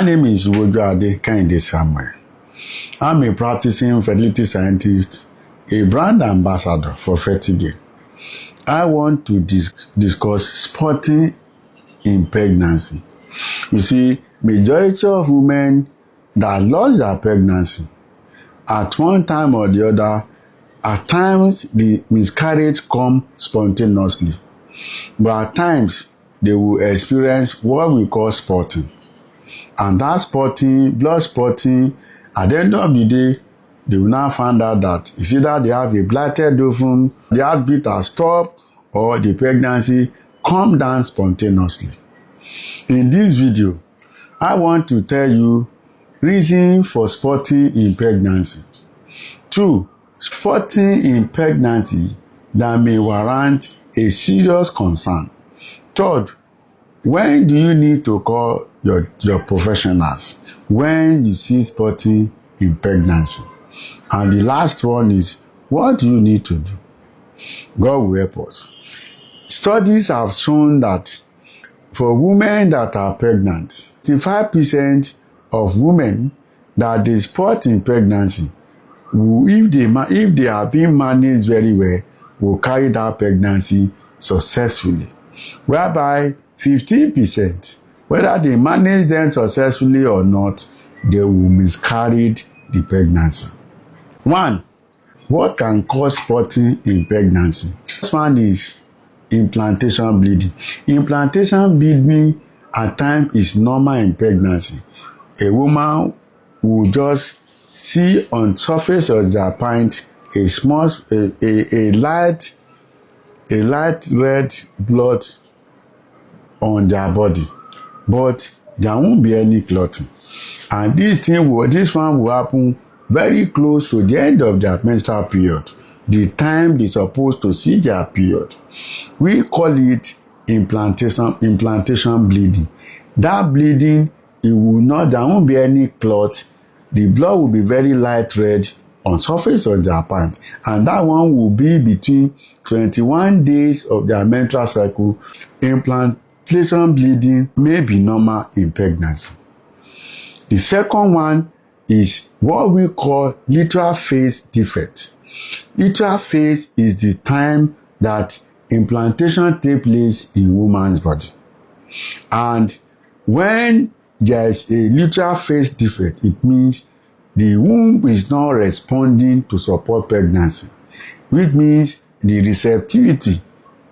My name is Kehinde Samuel. I'm a practicing fertility scientist, a brand ambassador for Fertigate. I want to discuss spotting in pregnancy. You see, majority of women that lost their pregnancy at one time or the other, at times the miscarriage come spontaneously, but at times they will experience what we call spotting. And that spotting, blood spotting, at the end of the day, they will now find out that it's either they have a blighted ovum, the heartbeat has stopped, or the pregnancy come down spontaneously. In this video, I want to tell you reason for spotting in pregnancy. 2. Spotting in pregnancy that may warrant a serious concern. 3rd, when do you need to call your professionals when you see spotting in pregnancy? And the last one is, what do you need to do? God will help us. Studies have shown that for women that are pregnant, 55% of women that they spot in pregnancy, if they are being managed very well, will carry that pregnancy successfully. Whereby 15%, whether they manage them successfully or not, they will miscarry the pregnancy. 1. What can cause spotting in pregnancy? First one is implantation bleeding. Implantation bleeding at times is normal in pregnancy. A woman will just see on surface of their pint a small, a light red blood on their body, but there won't be any clotting. And this one will happen very close to the end of their menstrual period, the time they're supposed to see their period. We call it implantation bleeding. That bleeding, there won't be any clot. The blood will be very light red on surface of their pant, and that one will be between 21 days of their menstrual cycle. Implantation bleeding may be normal in pregnancy. The second one is what we call luteal phase defect. Luteal phase is the time that implantation takes place in woman's body. And when there is a luteal phase defect, it means the womb is not responding to support pregnancy, which means the receptivity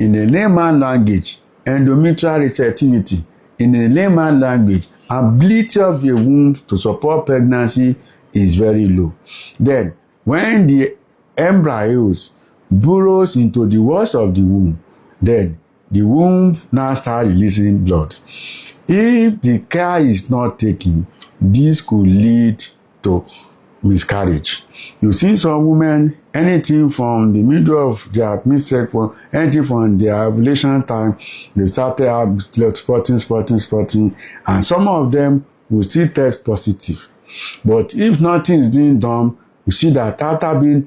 in the layman language, endometrial receptivity in the layman language, ability of the womb to support pregnancy is very low. Then, when the embryos burrows into the walls of the womb, then the womb now starts releasing blood. If the care is not taken, this could lead to miscarriage. You see some women, anything from the middle of their midsection, anything from their ovulation time, they started spotting, and some of them will still test positive. But if nothing is being done, you see that after being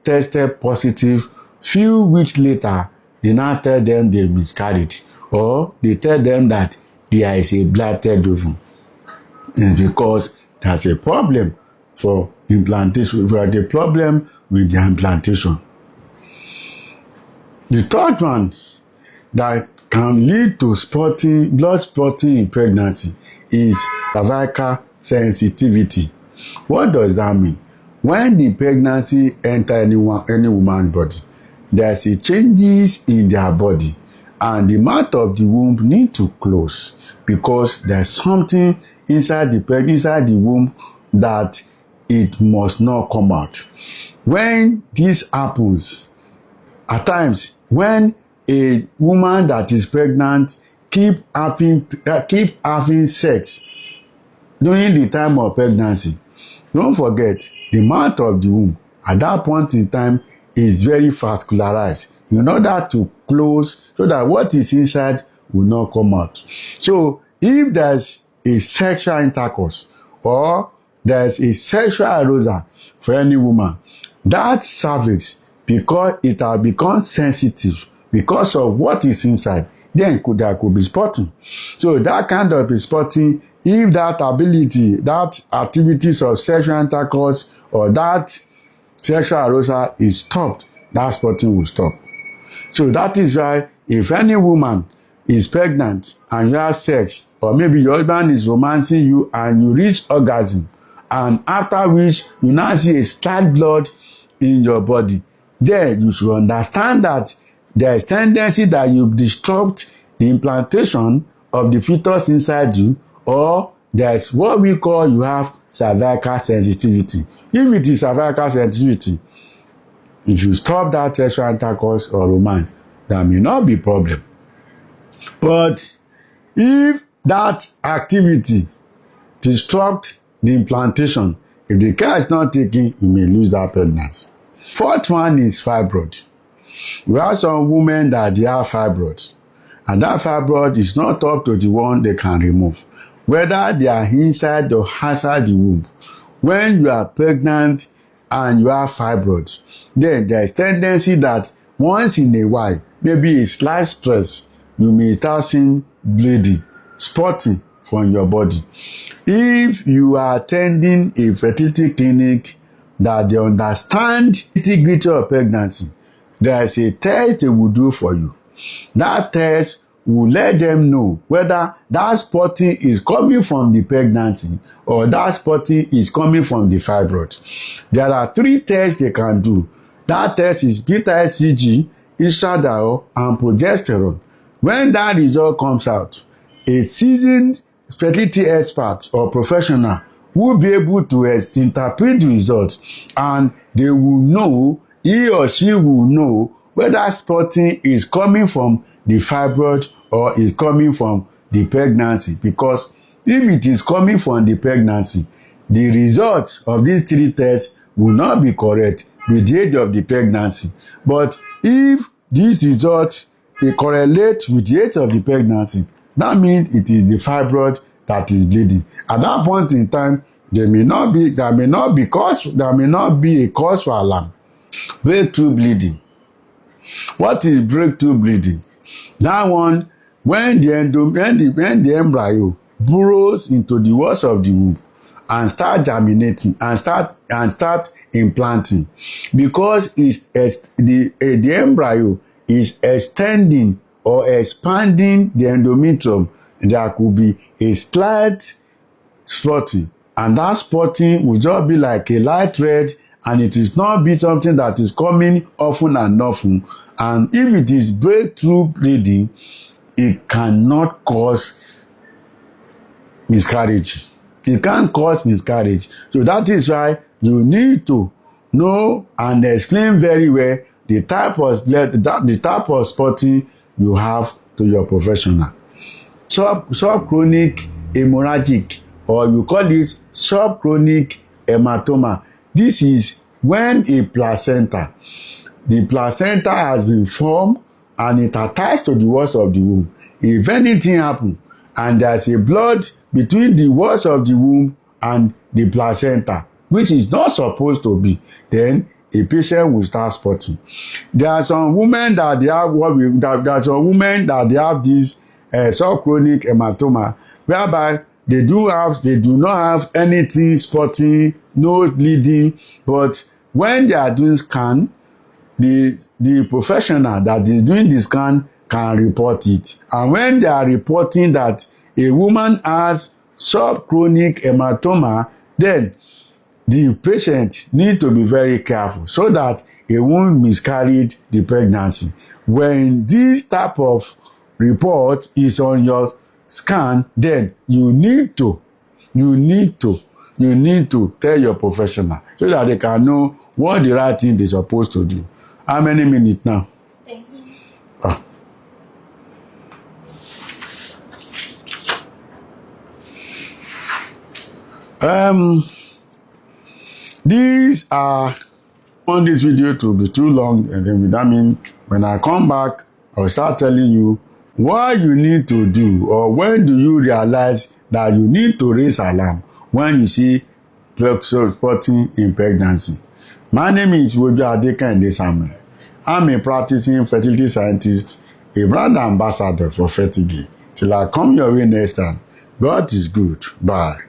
tested positive, few weeks later, they now tell them they miscarried, or they tell them that there is a blighted ovum. It's because there's a problem for implantation. We have a problem with the implantation. The third one that can lead to blood spotting in pregnancy is cervical sensitivity. What does that mean? When the pregnancy enters any woman's body, there's a changes in their body, and the mouth of the womb need to close because there's something inside the womb that it must not come out. When this happens, at times when a woman that is pregnant keep having sex during the time of pregnancy, don't forget the mouth of the womb at that point in time is very vascularized in order to close so that what is inside will not come out. So if there's a sexual intercourse or there's a sexual arousal for any woman, that cervix, because it has become sensitive because of what is inside, then there could be spotting. So that kind of spotting, if that ability, that activities of sexual intercourse or that sexual arousal is stopped, that spotting will stop. So that is why if any woman is pregnant and you have sex, or maybe your husband is romancing you and you reach orgasm, and after which you now see a slight blood in your body, then you should understand that there is tendency that you disrupt the implantation of the fetus inside you, or there is what we call you have cervical sensitivity. If it is cervical sensitivity, if you stop that sexual intercourse or romance, there may not be problem. But if that activity disrupt the implantation, if the care is not taken, you may lose that pregnancy. Fourth one is fibroid. We have some women that they have fibroids, and that fibroid is not up to the one they can remove, whether they are inside or outside the womb. When you are pregnant and you have fibroids, then there is tendency that once in a while, maybe a slight stress, you may start seeing bleeding, spotting from your body. If you are attending a fertility clinic that they understand the integrity of pregnancy, there is a test they will do for you. That test will let them know whether that spotting is coming from the pregnancy or that spotting is coming from the fibroid. There are 3 tests they can do. That test is beta HCG, estradiol, and progesterone. When that result comes out, a seasoned fertility expert or professional will be able to interpret the result, and they will know, he or she will know whether spotting is coming from the fibroid or is coming from the pregnancy. Because if it is coming from the pregnancy, the result of these 3 tests will not be correct with the age of the pregnancy. But if this result correlate with the age of the pregnancy, that means it is the fibroid that is bleeding. At that point in time, there may not be a cause for alarm. Breakthrough bleeding. What is breakthrough bleeding? That one, when the embryo burrows into the walls of the womb and start germinating and start implanting, because the embryo is extending or expanding the endometrium, there could be a slight spotting, and that spotting will just be like a light red, and it is not be something that is coming often and often. And if it is breakthrough bleeding, it cannot cause miscarriage. It can't cause miscarriage. So that is why you need to know and explain very well the type of spotting you have to your professional. Subchronic hemorrhagic, or you call it subchronic hematoma. This is when the placenta has been formed and it attached to the walls of the womb. If anything happens and there's a blood between the walls of the womb and the placenta, which is not supposed to be, then a patient will start spotting. There are some women that they have this subchronic hematoma, whereby they do not have anything spotting, no bleeding, but when they are doing scan, the professional that is doing the scan can report it. And when they are reporting that a woman has subchronic hematoma, then the patient need to be very careful so that he won't miscarry the pregnancy. When this type of report is on your scan, then you need to tell your professional so that they can know what the right thing they're supposed to do. How many minutes now? 18. These are, want this video to be too long, and then that means when I come back, I'll start telling you what you need to do, or when do you realize that you need to raise alarm when you see spotting in pregnancy. My name is Wojo Adekande Samuel. I'm a practicing fertility scientist a brand ambassador for Fertigate. Till I come your way next time, God is good. Bye.